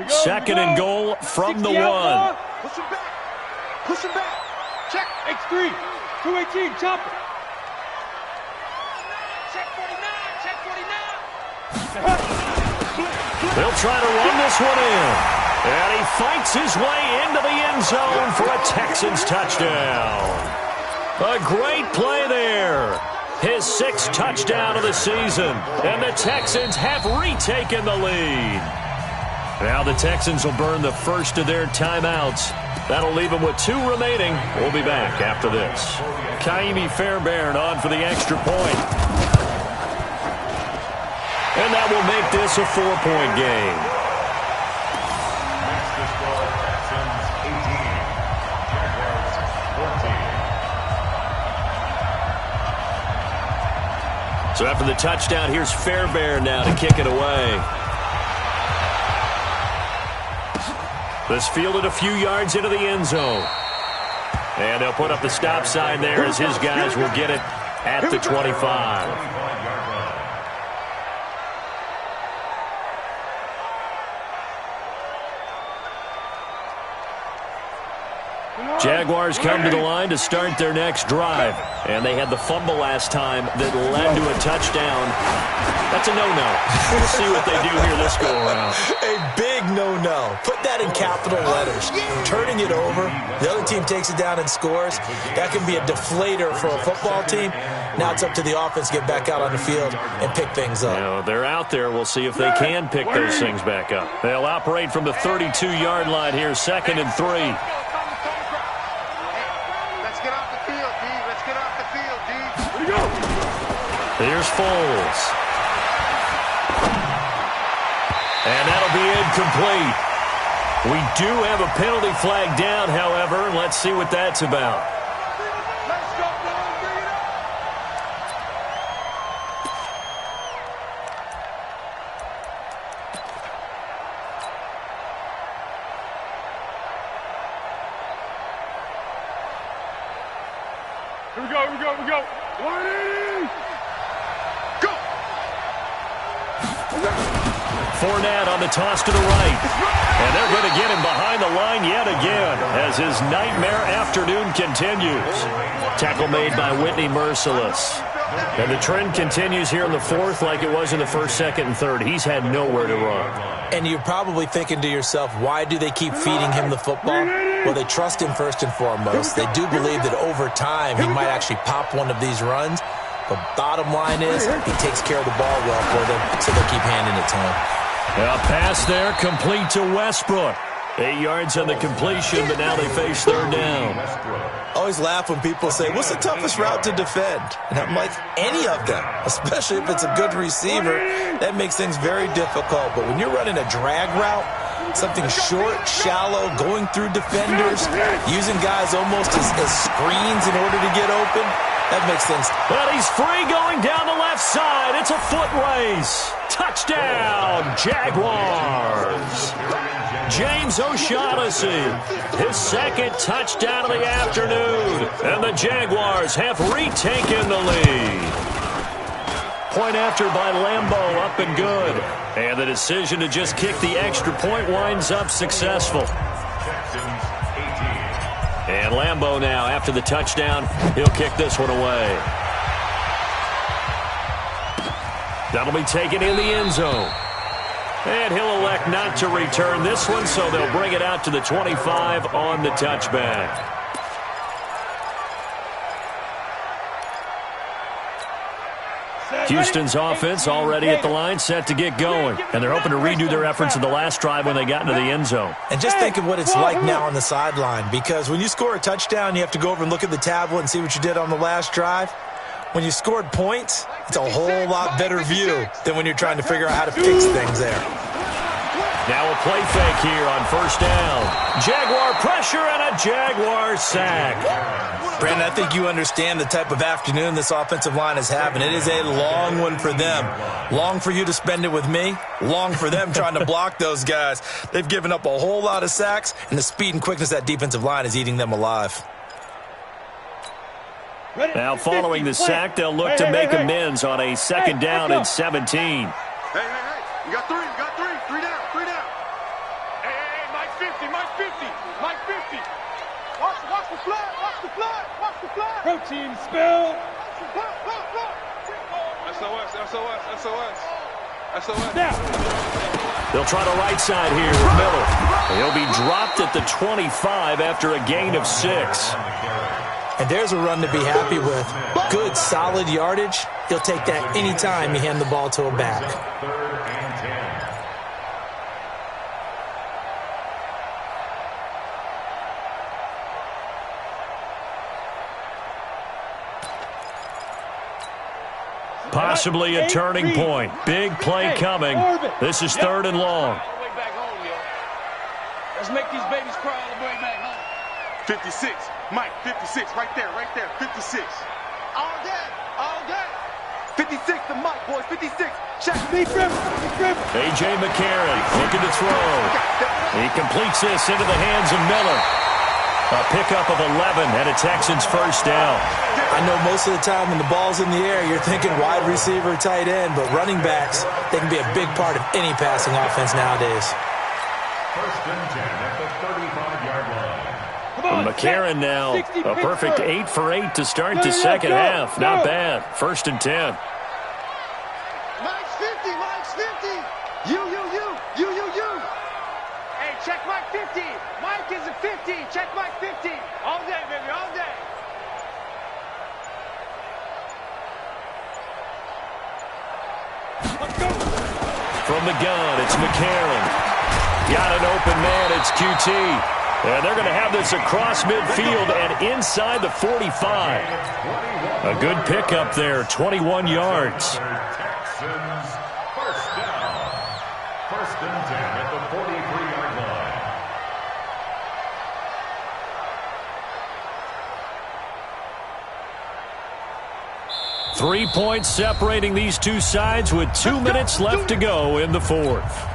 D: Second and goal from the 1.
F: Push him back. Push him back. Check.
H: X3. 218. Chop it.
F: Check 49. Check 49.
D: They'll try to run this one in. And he fights his way into the end zone for a Texans touchdown. A great play there. His 6th touchdown of the season. And the Texans have retaken the lead. Now the Texans will burn the first of their timeouts. That'll leave them with 2 remaining. We'll be back after this. Kaimi Fairbairn on for the extra point. And that will make this a 4-point game. So after the touchdown, here's Fairbairn now to kick it away. This fielded a few yards into the end zone. And they'll put up the stop sign there as his guys will get it at the 25. Jaguars come to the line to start their next drive. And they had the fumble last time that led to a touchdown. That's a no-no. We'll see what they do here this go-around.
E: A big no-no. Put that in capital letters. Turning it over, the other team takes it down and scores. That can be a deflator for a football team. Now it's up to the offense to get back out on the field and pick things up.
D: You know, they're out there. We'll see if they can pick those things back up. They'll operate from the 32-yard line here, 2nd and 3. Here's Foles. And that'll be incomplete. We do have a penalty flag down, however. Let's see what that's about.
H: Here we go. 180! Go!
D: Fournette on the toss to the right. And they're going to get him behind the line yet again as his nightmare afternoon continues. Tackle made by Whitney Merciless. And the trend continues here in the 4th like it was in the 1st, 2nd, and 3rd. He's had nowhere to run.
E: And you're probably thinking to yourself, why do they keep feeding him the football? Well, they trust him first and foremost. They do believe that over time he might actually pop one of these runs. But bottom line is he takes care of the ball well for them, so they keep handing it to him.
D: A pass there complete to Westbrook. 8 yards on the completion, but now they face 3rd down.
E: I always laugh when people say, what's the toughest route to defend? And I'm like, any of them, especially if it's a good receiver. That makes things very difficult. But when you're running a drag route, something short, shallow, going through defenders, using guys almost as screens in order to get open, that makes things.
D: But he's free going down the left side. It's a foot race. Touchdown, Jaguars. James O'Shaughnessy, his 2nd touchdown of the afternoon. And the Jaguars have retaken the lead. Point after by Lambeau, up and good. And the decision to just kick the extra point winds up successful. And Lambeau now, after the touchdown, he'll kick this one away. That'll be taken in the end zone. And he'll elect not to return this one, so they'll bring it out to the 25 on the touchback. Houston's offense already at the line, set to get going. And they're hoping to redo their efforts in the last drive when they got into the end zone.
E: And just think of what it's like now on the sideline, because when you score a touchdown, you have to go over and look at the tablet and see what you did on the last drive. When you scored points, it's a whole lot better view than when you're trying to figure out how to fix things there.
D: Now a play fake here on 1st down. Jaguar pressure and a Jaguar sack.
E: Brandon, I think you understand the type of afternoon this offensive line is having. It is a long one for them. Long for you to spend it with me. Long for them trying to block those guys. They've given up a whole lot of sacks, and the speed and quickness of that defensive line is eating them alive.
D: Now following the sack, they'll look to make amends on a 2nd down and 17.
F: Hey. You got 3. Three down. Hey, Mike 50. Mike 50. Watch the flag.
H: Protein spill.
F: SOS.
H: Now.
D: They'll try the right side here with Miller. He'll be dropped at the 25 after a gain of 6.
E: And there's a run to be happy with. Good, solid yardage. He'll take that anytime you hand the ball to a back.
D: Possibly a turning point. Big play coming. This is 3rd and long.
H: Let's make these babies cry all the way back home.
F: 56. Mike, 56. Right there. 56. All day. 56 to Mike, boys. 56. Check.
D: A.J. McCarron looking to throw. He completes this into the hands of Miller. A pickup of 11 and a Texans first down.
E: I know most of the time when the ball's in the air, you're thinking wide receiver, tight end, but running backs, they can be a big part of any passing offense nowadays.
G: 1st and 10 at the 35-yard line.
D: McCarron now a perfect 8 for 8 to start the second half. Not bad. 1st and 10.
F: Mike's 50. You.
H: Hey, check Mike 50. Mike is a 50. Check Mike 50. All day, baby, all day. Let's go.
D: From the gun, it's McCarron. Got an open man, it's QT. And they're going to have this across midfield and inside the 45. A good pickup there, 21 yards.
G: Texans first down. 1st and 10 at the 43-yard line.
D: Three points separating these two sides with 2 minutes left to go in the 4th.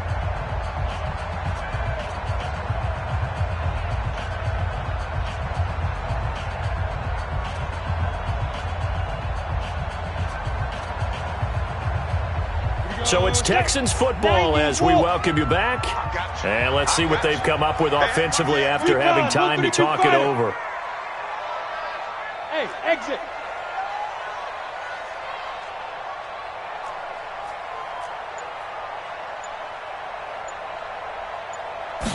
D: So it's Texans football as we welcome you back. And let's see what they've come up with offensively after having time to talk it over.
H: Hey, exit.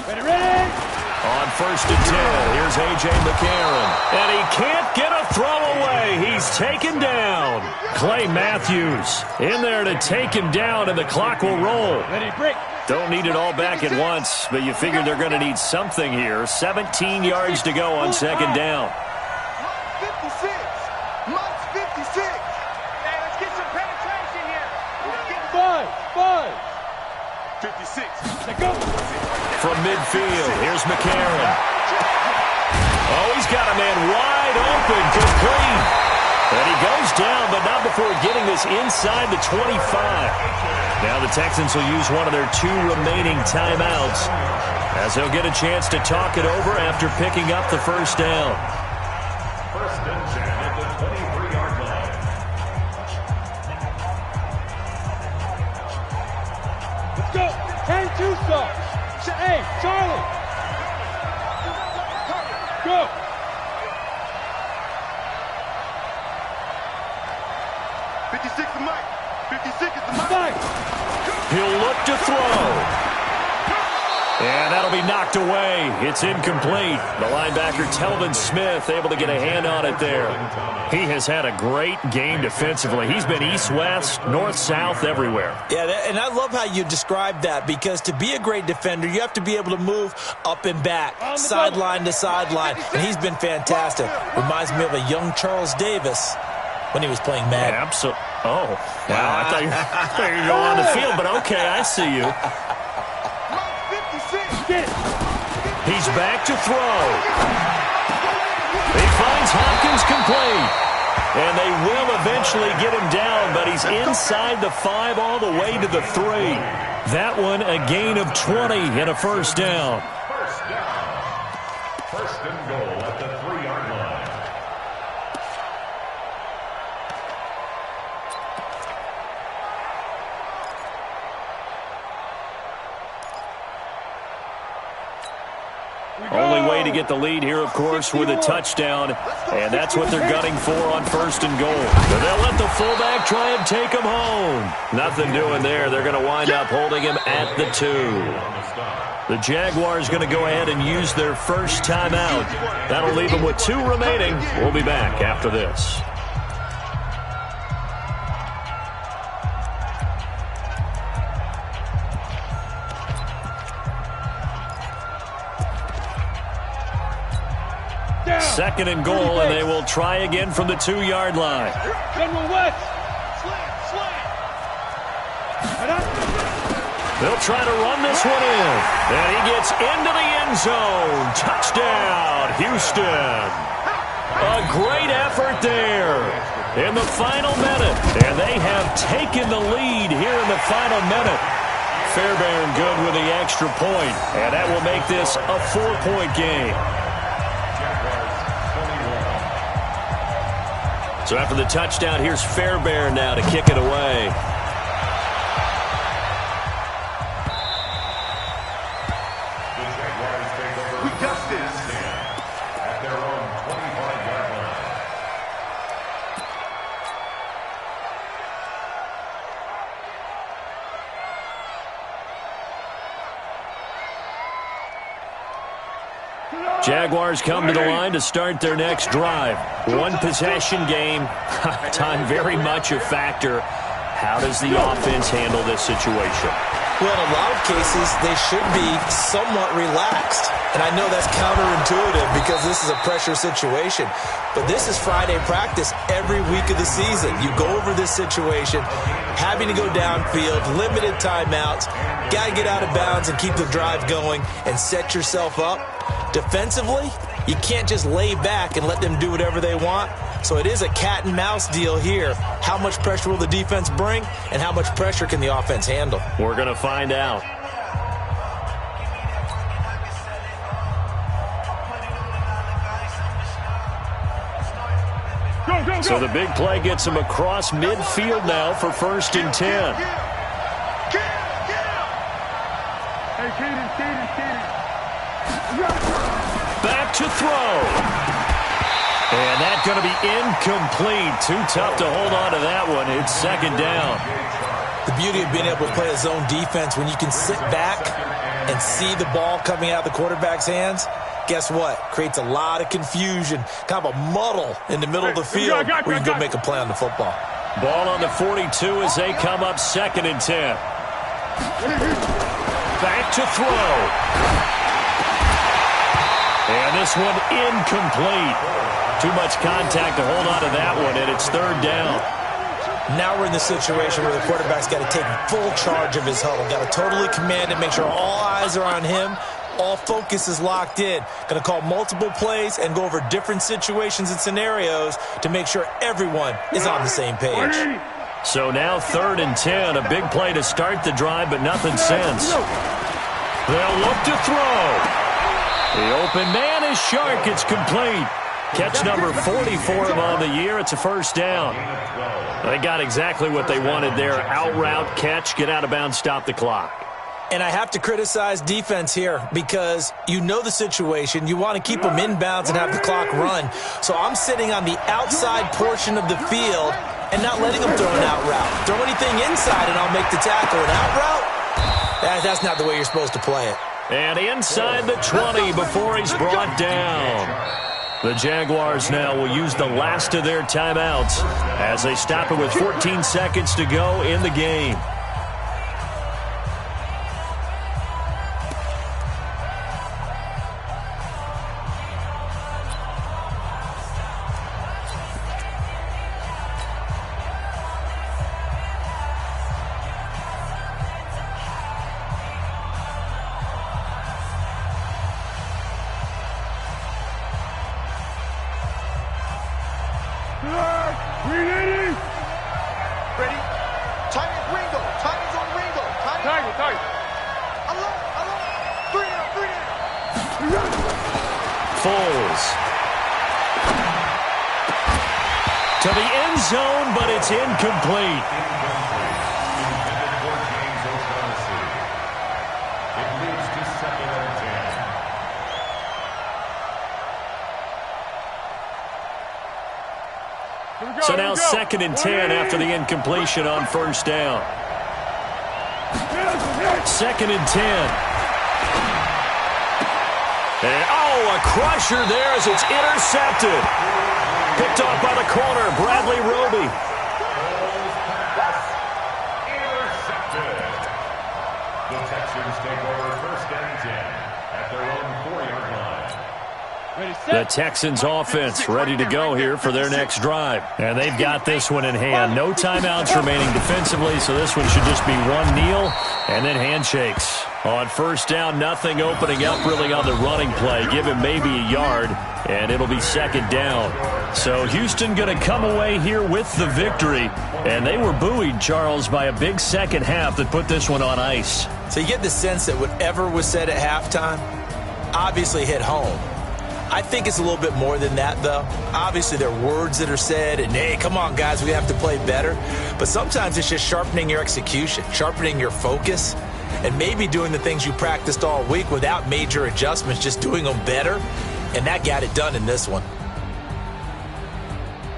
H: Ready.
D: On 1st and 10, here's A.J. McCarron. And he can't get a throw away. He's taken down. Clay Matthews in there to take him down, and the clock will roll.
H: Ready, break.
D: Don't need it all back at once, but you figure they're going to need something here. 17 yards to go on 2nd down.
F: Mike's 56. Mike's 56.
H: Hey, let's get some penetration here.
F: 5. 56.
H: Let's go.
D: From midfield, here's McCarron. Oh, he's got a man wide open, complete. And he goes down, but not before getting this inside the 25. Now the Texans will use one of their 2 remaining timeouts as they'll get a chance to talk it over after picking up the first down.
G: 1st and 10 at the 23-yard line.
H: Let's go. 10-2 stop. Hey, Charlie. Go.
F: To Mike. 56 is the Mike.
D: He'll look to throw. And that'll be knocked away. It's incomplete. The linebacker, Telvin Smith, able to get a hand on it there. He has had a great game defensively. He's been east-west, north-south, everywhere.
E: Yeah, and I love how you described that, because to be a great defender, you have to be able to move up and back, sideline to sideline, and he's been fantastic. Reminds me of a young Charles Davis when he was playing Madden.
D: Absolutely. Oh, wow. I thought you were going on the field, but okay, I see you. He's back to throw. He finds Hopkins complete. And they will eventually get him down, but he's inside the 5 all the way to the 3. That one a gain of 20 and a first down.
G: First down. 1st and goal at the 3-yard line.
D: Only way to get the lead here, of course, with a touchdown, and that's what they're gunning for on 1st and goal. And they'll let the fullback try and take him home. Nothing doing there. They're going to wind up holding him at the 2. The Jaguars going to go ahead and use their first timeout. That'll leave them with 2 remaining. We'll be back after this. Second and goal, and they will try again from the 2-yard line. They'll try to run this one in. And he gets into the end zone. Touchdown, Houston. A great effort there in the final minute. And they have taken the lead here in the final minute. Fairbairn good with the extra point. And that will make this a 4-point game. So after the touchdown, here's Fairbairn now to kick it away.
C: We got this. At their own 25-yard line.
D: Jaguars come to the line to start their next drive. 1-possession game. Time very much a factor. How does the offense handle this situation?
E: Well, in a lot of cases, they should be somewhat relaxed. And I know that's counterintuitive because this is a pressure situation. But this is Friday practice every week of the season. You go over this situation, having to go downfield, limited timeouts, got to get out of bounds and keep the drive going and set yourself up. Defensively, you can't just lay back and let them do whatever they want. So it is a cat and mouse deal here. How much pressure will the defense bring, and how much pressure can the offense handle?
D: We're going to find out. So the big play gets him across midfield now for 1st and 10. Back to throw. And that's going to be incomplete. Too tough to hold on to that one. It's 2nd down.
E: The beauty of being able to play a zone defense when you can sit back and see the ball coming out of the quarterback's hands, guess what? Creates a lot of confusion, kind of a muddle in the middle of the field where you can go make a play on the football.
D: Ball on the 42 as they come up 2nd and 10. Back to throw. And this one incomplete. Too much contact to hold on to that one, and it's 3rd down.
E: Now we're in the situation where the quarterback's got to take full charge of his huddle. Got to totally command it, make sure all eyes are on him. All focus is locked in. Going to call multiple plays and go over different situations and scenarios to make sure everyone is on the same page.
D: So now 3rd and 10. A big play to start the drive, but nothing since. They'll look to throw. The open man is Shark. It's complete. Catch number 40 for him on the year. It's a 1st down. They got exactly what they wanted there. Out route, catch, get out of bounds, stop the clock.
E: And I have to criticize defense here because you know the situation. You want to keep them inbounds and have the clock run. So I'm sitting on the outside portion of the field and not letting them throw an out route. Throw anything inside and I'll make the tackle. An out route? That's not the way you're supposed to play it.
D: And inside the 20 before he's brought down. The Jaguars now will use the last of their timeouts as they stop it with 14 seconds to go in the game. To the end zone, but it's incomplete. So now 2nd and 10 after the incompletion on first down. 2nd and 10. And, a crusher there as it's intercepted. Picked off by the corner, Bradley Roby.
G: Intercepted. The Texans take over 1st and 10 at their own 4-yard line.
D: The Texans offense ready to go here for their next drive. And they've got this one in hand. No timeouts remaining defensively, so this one should just be one kneel and then handshakes. On first down, nothing opening up really on the running play. Give him maybe a yard, and it'll be 2nd down. So Houston going to come away here with the victory. And they were buoyed, Charles, by a big second half that put this one on ice.
E: So you get the sense that whatever was said at halftime obviously hit home. I think it's a little bit more than that, though. Obviously, there are words that are said, and, hey, come on, guys, we have to play better. But sometimes it's just sharpening your execution, sharpening your focus, and maybe doing the things you practiced all week without major adjustments, just doing them better. And that got it done in this one.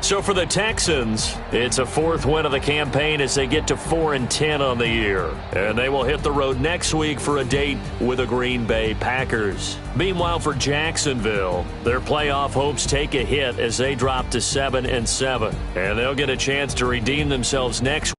D: So for the Texans, it's a 4th win of the campaign as they get to 4-10 on the year. And they will hit the road next week for a date with the Green Bay Packers. Meanwhile, for Jacksonville, their playoff hopes take a hit as they drop to 7-7. And they'll get a chance to redeem themselves next